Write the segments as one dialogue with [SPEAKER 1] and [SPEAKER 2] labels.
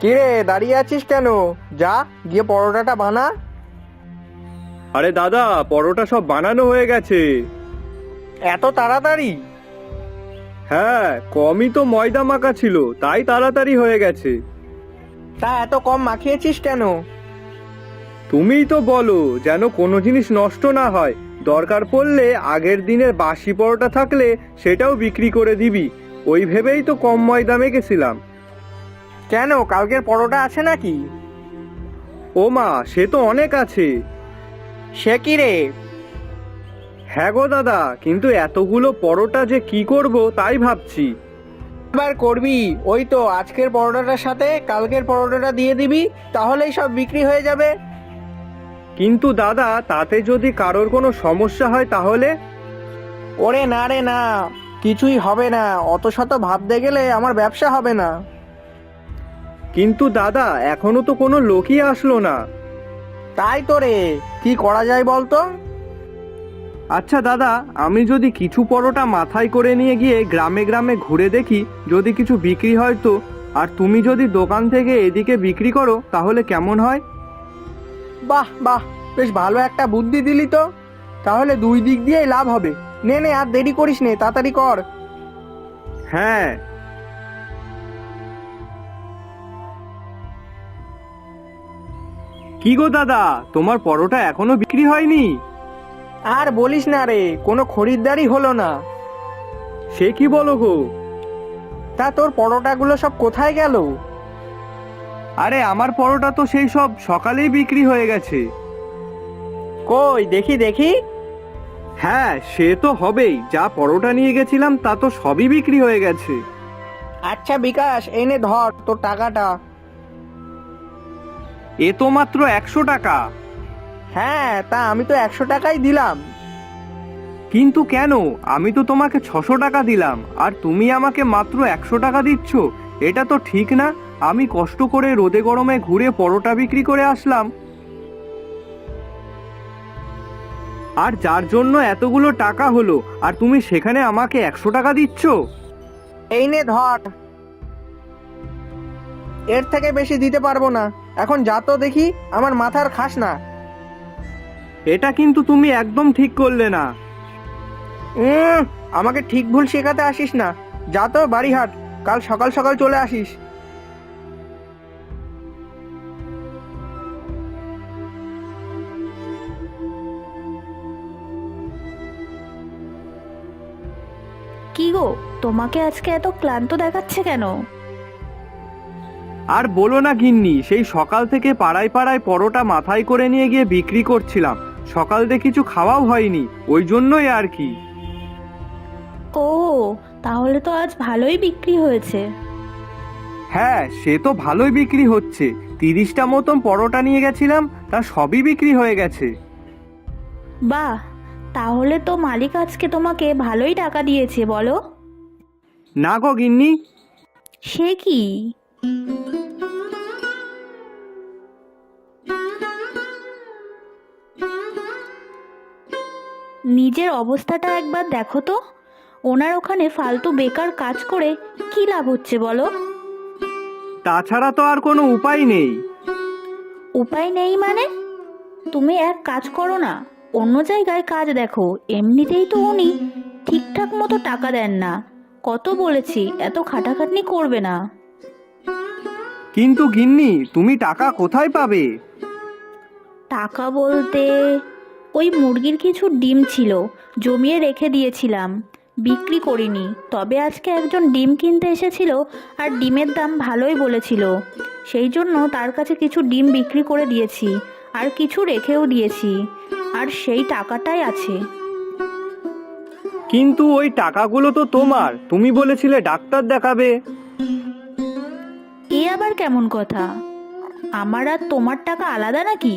[SPEAKER 1] কিরে দাঁড়িয়ে আছিস কেন? যা গিয়ে পরোটাটা বানা।
[SPEAKER 2] আরে দাদা, পরোটা সব বানানো হয়ে গেছে।
[SPEAKER 1] এত তাড়াতাড়ি?
[SPEAKER 2] হ্যাঁ, কমই তো ময়দা মাখা ছিল, তাই তাড়াতাড়ি হয়ে গেছে।
[SPEAKER 1] তা এত কম মাখিয়েছিস কেন?
[SPEAKER 2] তুমিই তো বলো যেন কোনো জিনিস নষ্ট না হয়, দরকার পড়লে আগের দিনের বাসি পরোটা থাকলে সেটাও বিক্রি করে দিবি, ওই ভেবেই তো কম ময়দা মেখেছিলাম।
[SPEAKER 1] কেন, কালকের পরোটা আছে নাকি?
[SPEAKER 2] ও মা, সে তো অনেক আছে।
[SPEAKER 1] সে কি রে?
[SPEAKER 2] হ্যাঁ গো দাদা, কিন্তু এতগুলো পরোটা যে কি করব তাই ভাবছি।
[SPEAKER 1] এবার করবি, ওই তো আজকের পরোটাটার সাথে কালকের পরোটাটা দিয়ে দিবি, তাহলেই সব বিক্রি হয়ে যাবে।
[SPEAKER 2] কিন্তু দাদা, তাতে যদি কারোর কোনো সমস্যা হয় তাহলে?
[SPEAKER 1] ওরে না রে না, কিছুই হবে না, অত শত ভাবতে গেলে আমার ব্যবসা হবে না।
[SPEAKER 2] কিন্তু দাদা, এখনো তো কোনো লোকই আসলো না।
[SPEAKER 1] তাই তো রে, কি করা যায় বলতো?
[SPEAKER 2] আচ্ছা দাদা, আমি যদি কিছু পরোটা মাথায় করে নিয়ে গিয়ে গ্রামে গ্রামে ঘুরে দেখি যদি কিছু বিক্রি হয় তো, আর তুমি যদি দোকান থেকে এদিকে বিক্রি করো তাহলে কেমন হয়?
[SPEAKER 1] বাহ বাহ, বেশ ভালো একটা বুদ্ধি দিলি তো। তাহলে দুই দিক দিয়েই লাভ হবে। নে নে, আর দেরি করিস নে, তাড়াতাড়ি কর।
[SPEAKER 2] হ্যাঁ। কি গো দাদা, তোমার পরোটা এখনো বিক্রি হয়নি?
[SPEAKER 1] আর বলিস না রে, কোনো খরিদ্দারই হলো না।
[SPEAKER 2] সে কি বলো গো?
[SPEAKER 1] তা তোর পরোটাগুলো সব কোথায় গেল?
[SPEAKER 2] আরে আমার পরোটা তো সেই সব সকালেই বিক্রি হয়ে গেছে।
[SPEAKER 1] কই দেখি দেখি।
[SPEAKER 2] হ্যাঁ, সে তো হবেই, যা পরোটা নিয়ে গেছিলাম তা তো সবই বিক্রি হয়ে গেছে।
[SPEAKER 1] আচ্ছা বিকাশ, এনে ধর তোর টাকাটা।
[SPEAKER 2] এ তো মাত্র 100 টাকা।
[SPEAKER 1] হ্যাঁ, তা আমি তো 100 টাকাই দিলাম।
[SPEAKER 2] কিন্তু কেন? আমি তো তোমাকে 600 টাকা দিলাম, আর তুমি আমাকে মাত্র 100 টাকা দিচ্ছ। এটা তো ঠিক না। আমি কষ্ট করে রোদে গরমে ঘুরে পরোটা বিক্রি করে আসলাম, আর যার জন্য এতগুলো টাকা হলো, আর তুমি সেখানে আমাকে 100 টাকা দিচ্ছ?
[SPEAKER 1] এই নে ধর। এর থেকে বেশি দিতে পারবো না। এখন যা তো দেখি, আমার মাথার খাস না।
[SPEAKER 2] এটা কিন্তু তুমি একদম ঠিক করলে না।
[SPEAKER 1] উম, আমাকে ঠিক ভুল শেখাতে আসিস না। যা তো বাড়ি হাট, কাল সকাল সকাল চলে আসিস।
[SPEAKER 3] কি গো, তোমাকে আজকে এত ক্লান্ত দেখাচ্ছে কেন?
[SPEAKER 2] আর বলো না গিন্নি, সেই সকাল থেকে পাড়ায় পাড়ায় পরোটা মাথায় করে নিয়ে গিয়ে বিক্রি করছিলাম, সকাল থেকে কিছু খাওয়াও হয়নি, ওই জন্যই আর কি।
[SPEAKER 3] ও, তাহলে তো আজ ভালোই বিক্রি হয়েছে।
[SPEAKER 2] হ্যাঁ, সে তো ভালোই বিক্রি হচ্ছে। 30টা মতন পরোটা নিয়ে গেছিলাম, তা সবই বিক্রি হয়ে গেছে।
[SPEAKER 3] বাহ, তাহলে তো মালিক আজকে তোমাকে ভালোই টাকা দিয়েছে বলো।
[SPEAKER 2] না গো গিন্নি।
[SPEAKER 3] সে কি? নিজের অবস্থাটা একবার দেখো তো। ওনার ওখানে ফালতু বেকার কাজ করে কি লাভ হচ্ছে বলো?
[SPEAKER 2] তাছাড়া তো আর কোনো উপায় নেই।
[SPEAKER 3] উপায় নেই মানে? তুমি এক কাজ করো না, অন্য জায়গায় কাজ দেখো। এমনিতেই তো উনি ঠিকঠাক মতো টাকা দেন না। কত বলেছি এত খাটাখাটনি করবে না।
[SPEAKER 2] কিন্তু গিন্নি, তুমি টাকা কোথায় পাবে?
[SPEAKER 3] টাকা বলতে, ওই মুরগির কিছু ডিম ছিল, জমিয়ে রেখে দিয়েছিলাম, বিক্রি করিনি। তবে আজকে একজন ডিম কিনতে এসেছিল, আর ডিমের দাম ভালোই বলেছিল, সেই জন্য তার কাছে কিছু ডিম বিক্রি করে দিয়েছি, আর কিছু রেখেও দিয়েছি, আর সেই টাকাটাই আছে।
[SPEAKER 2] কিন্তু ওই টাকাগুলো তো তোমার, তুমি বলেছিলে ডাক্তার দেখাবে।
[SPEAKER 3] এ আবার কেমন কথা? আমার আর তোমার টাকা আলাদা নাকি?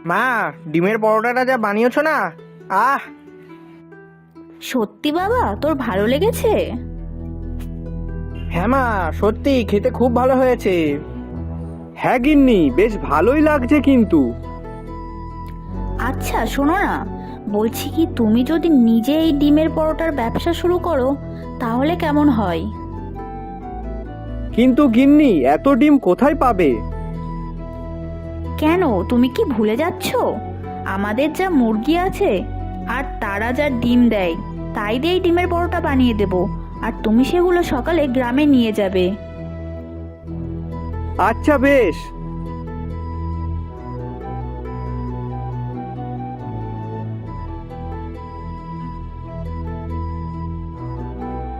[SPEAKER 1] মা, ডিমের পরোটাটা যা বানিয়েছো না, আহ!
[SPEAKER 3] সত্যি বাবা, তোর ভালো লেগেছে?
[SPEAKER 1] হ্যাঁ মা, সত্যি খেতে খুব ভালো হয়েছে।
[SPEAKER 2] হ্যাঁ গিন্নি, বেশ ভালোই লাগছে কিন্তু।
[SPEAKER 3] আচ্ছা শোনো না, বলছি কি, তুমি যদি নিজে এই ডিমের পরোটার ব্যবসা শুরু করো তাহলে কেমন হয়?
[SPEAKER 2] কিন্তু গিন্নি, এত ডিম কোথায় পাবে?
[SPEAKER 3] কেন, তুমি কি ভুলে যাচ্ছ? আমাদের যা মুরগি আছে আর তারা যা ডিম দেয় তাই দিয়েই ডিমের পরোটা বানিয়ে দেব, আর তুমি সেগুলো সকালে গ্রামে নিয়ে যাবে।
[SPEAKER 2] আচ্ছা বেশ।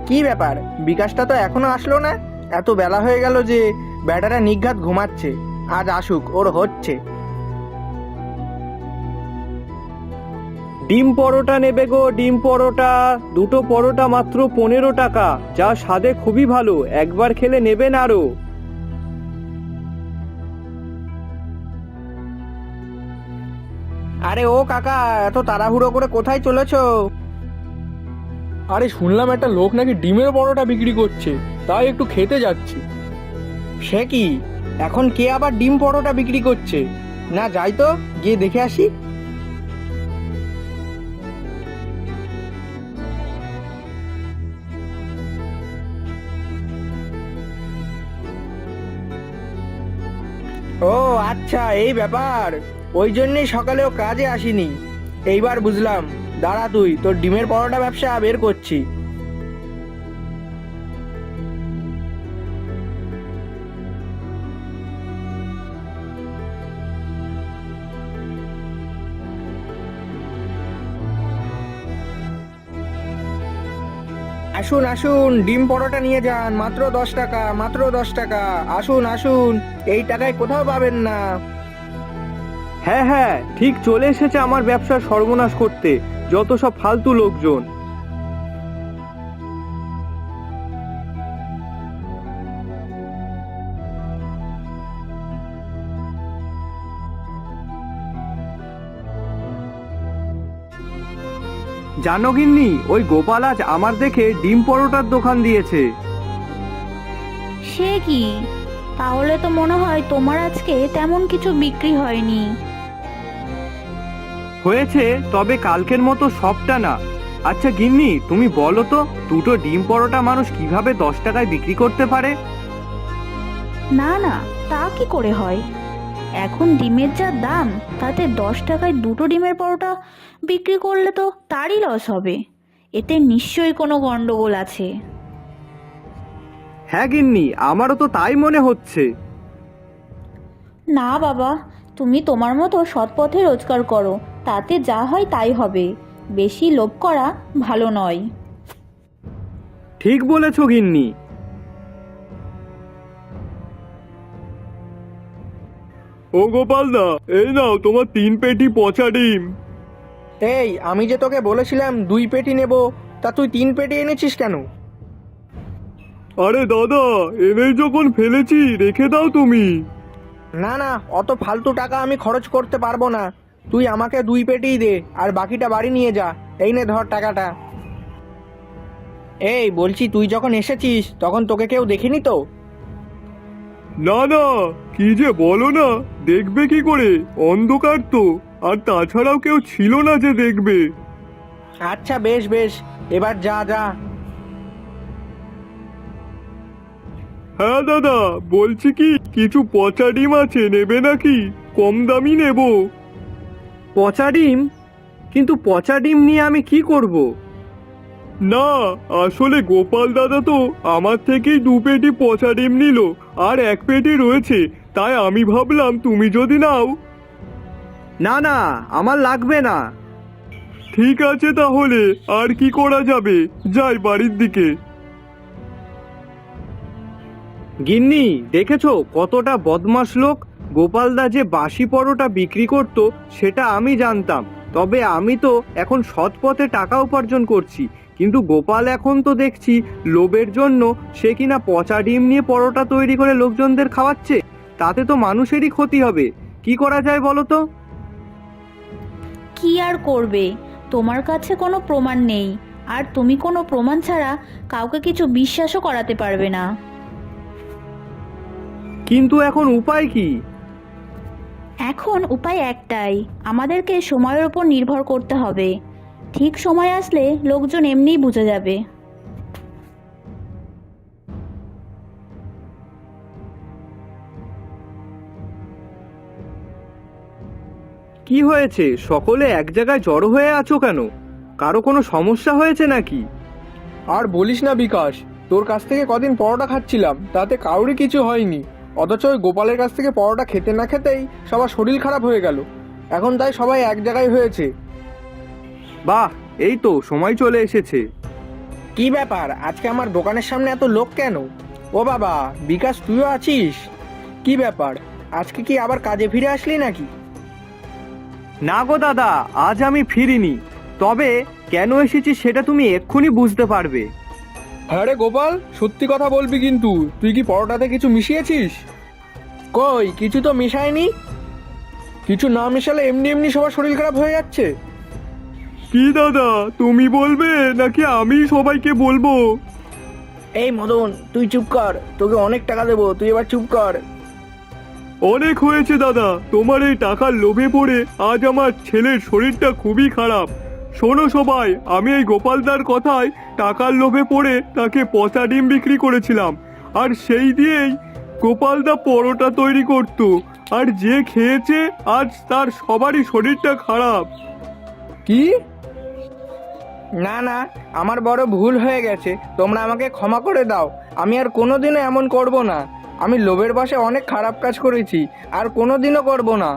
[SPEAKER 1] কি ব্যাপার, বিকাশটা তো এখনো আসলো না? এত বেলা হয়ে গেল যে ব্যাটারা নিঘাত ঘুমাচ্ছে। আজ আসুক, ওর হচ্ছে।
[SPEAKER 2] ডিম পরোটা নেবে গো, ডিম পরোটা। দুটো পরোটা মাত্র 15 টাকা, যা স্বাদে খুবই ভালো, একবার খেলে নেবেন আরো।
[SPEAKER 1] আরে ও কাকা, এত তাড়াহুড়ো করে কোথায় চলেছো?
[SPEAKER 4] আরে শুনলাম একটা লোক নাকি ডিমের পরোটা বিক্রি করছে, তাই একটু খেতে যাচ্ছি।
[SPEAKER 1] সে কি, এখন কে আবার ডিম পরোটা বিক্রি করছে? না, যাই তো, গিয়ে দেখে আসি। ও আচ্ছা, এই ব্যাপার। ওই জন্যই সকালেও কাজে আসিনি। এইবার বুঝলাম। দাঁড়া, তুই তোর ডিমের পরোটা ব্যবসা বের করছি। আসুন আসুন, ডিম পরোটা নিয়ে যান, মাত্র 10 টাকা, মাত্র 10 টাকা। আসুন আসুন, এই টাকায় কোথাও পাবেন না।
[SPEAKER 2] হ্যাঁ হ্যাঁ, ঠিক চলে এসেছে আমার ব্যবসার সর্বনাশ করতে যত সব ফালতু লোকজন। জানো গিন্নি, ওই গোপাল আজ আমার দেখে ডিম পরোটার দোকান দিয়েছে।
[SPEAKER 3] সে কি, তাহলে তো মনে হয় তোমার আজকে তেমন কিছু বিক্রি হয়নি।
[SPEAKER 2] হয়েছে, তবে কালকের মতো সবটা না। আচ্ছা গিন্নি, তুমি বলো তো, দুটো ডিম পরোটা মানুষ কিভাবে 10 টাকায় বিক্রি করতে পারে?
[SPEAKER 3] না না, তা কি করে হয়? এখন ডিমের যা দাম, তাতে 10 টাকায় দুটো ডিমের পরোটা বিক্রি করলে তো তারই লস হবে। এতে নিশ্চয়ই কোনো গন্ডগোল আছে।
[SPEAKER 2] হ্যাঁ গিন্নি, আমারও তো তাই মনে হচ্ছে।
[SPEAKER 3] না বাবা, তুমি তোমার মতো সৎ পথে রোজগার করো, তাতে যা হয় তাই হবে। বেশি লোভ করা ভালো নয়।
[SPEAKER 2] ঠিক বলেছ গিন্নি।
[SPEAKER 4] ও গোপালদা, এই নাও তোমার 3 পেটি পচা ডিম।
[SPEAKER 1] এই, আমি যে তোকে বলেছিলাম 2 পেটি নেব, তা তুই 3 পেটি এনেছিস কেন?
[SPEAKER 4] আরে দাদা, এনেই যখন ফেলেছি রেখে দাও তুমি।
[SPEAKER 1] না না, অত ফালতু টাকা আমি খরচ করতে পারবো না। তুই আমাকে 2 পেটিই দে, আর বাকিটা বাড়ি নিয়ে যা। এই নে ধর টাকাটা। এই বলছি, তুই যখন এসেছিস তখন তোকে কেউ দেখেনি তো?
[SPEAKER 4] না না, কি যে বলো না, দেখবে কি করে, অন্ধকার তো, আর তাছাড়াও কেউ ছিল না যে দেখবে।
[SPEAKER 1] আচ্ছা বেশ বেশ, এবার যা যা।
[SPEAKER 4] হ্যাঁ দাদা, বলছি কি, কিছু পচা ডিম আছে, নেবে নাকি? কম দামি নেব।
[SPEAKER 2] পচা ডিম? কিন্তু পচা ডিম নিয়ে আমি কি করব?
[SPEAKER 4] না, আসলে গোপাল দাদা তো আমার থেকেই 2 পেটি পচা ডিম নিল, আর 1 পেটি রয়েছে, তাই আমি ভাবলাম তুমি যদি নাও।
[SPEAKER 2] না না, আমার লাগবে না।
[SPEAKER 4] ঠিক আছে তাহলে, আর কি করা যাবে, যাই বাড়ির দিকে।
[SPEAKER 2] গিন্নি, দেখেছো কতটা বদমাশ লোক? গোপালদা যে বাসি পরোটা বিক্রি করত সেটা আমি জানতাম, তবে আমি তো এখন সৎ পথে টাকা উপার্জন করছি, কিন্তু গোপাল এখন তো দেখছি লোভের জন্য সে কিনা পচা ডিম নিয়ে পরোটা তৈরি করে লোকজনদের খাওয়াচ্ছে। তাতে তো মানুষেরই ক্ষতি হবে। কি করা যায় বলো তো?
[SPEAKER 3] কি আর করবে, তোমার কাছে কোনো প্রমাণ নেই, আর তুমি কোনো প্রমাণ ছাড়া কাউকে কিছু বিশ্বাসও করাতে পারবে না।
[SPEAKER 2] কিন্তু এখন উপায় কি?
[SPEAKER 3] এখন উপায় একটাই, আমাদেরকে সময়ের উপর নির্ভর করতে হবে। ঠিক সময় আসলে লোকজন এমনিই বুঝে যাবে।
[SPEAKER 2] কি হয়েছে, সকলে এক জায়গায় জড়ো হয়ে আছো কেন? কারো কোনো সমস্যা হয়েছে নাকি?
[SPEAKER 1] আর বলিস না বিকাশ, তোর কাছ থেকে কদিন পরোটা খাচ্ছিলাম, তাতে কারোরই কিছু হয়নি। অথচ ওই গোপালের কাছ থেকে পরোটা খেতে না খেতেই সবার শরীর খারাপ হয়ে গেল। এখন তাই সবাই এক জায়গায় হয়েছে।
[SPEAKER 2] বাহ, এই তো সময় চলে এসেছে।
[SPEAKER 1] কি ব্যাপার, আজকে আমার দোকানের সামনে এত লোক কেন? ও বাবা, বিকাশ তুইও আছিস? কি ব্যাপার, আজকে কি আবার কাজে ফিরে আসলি নাকি?
[SPEAKER 2] না গো দাদা, আজ আমি ফিরিনি। তবে কেন এসেছি সেটা তুমি এক্ষুনি বুঝতে পারবে।
[SPEAKER 1] হ্যাঁ রে গোপাল, সত্যি কথা বলবি কিন্তু, তুই কি পরোটাতে কিছু মিশিয়েছিস? কই, কিছু তো মিশায়নি। কিছু না মিশালে এমনি এমনি সবার শরীর খারাপ হয়ে যাচ্ছে।
[SPEAKER 4] কি দাদা, তুমি বলবে নাকি আমি সবাইকে বলবো?
[SPEAKER 1] এই মদন, তুই চুপ কর, তোকে অনেক টাকা দেবো, তুই এবার চুপ কর।
[SPEAKER 4] অনেক হয়েছে দাদা, তোমার এই টাকার লোভে পড়ে আজ আমার ছেলের শরীরটা খুবই খারাপ। শোনো সবাই, আমি এই গোপালদার কথায় টাকার লোভে পড়ে তাকে পচা ডিম বিক্রি করেছিলাম, আর সেই দিয়েই গোপালদা পরোটা তৈরি করত, আর যে খেয়েছে আজ তার সবারই শরীরটা খারাপ।
[SPEAKER 1] কি? না না, আমার বড় ভুল হয়ে গেছে, তোমরা আমাকে ক্ষমা করে দাও। আমি আর কোনোদিনও এমন করব না। আমি লোভের বশে অনেক খারাপ কাজ করেছি, আর কোনোদিনও করব না।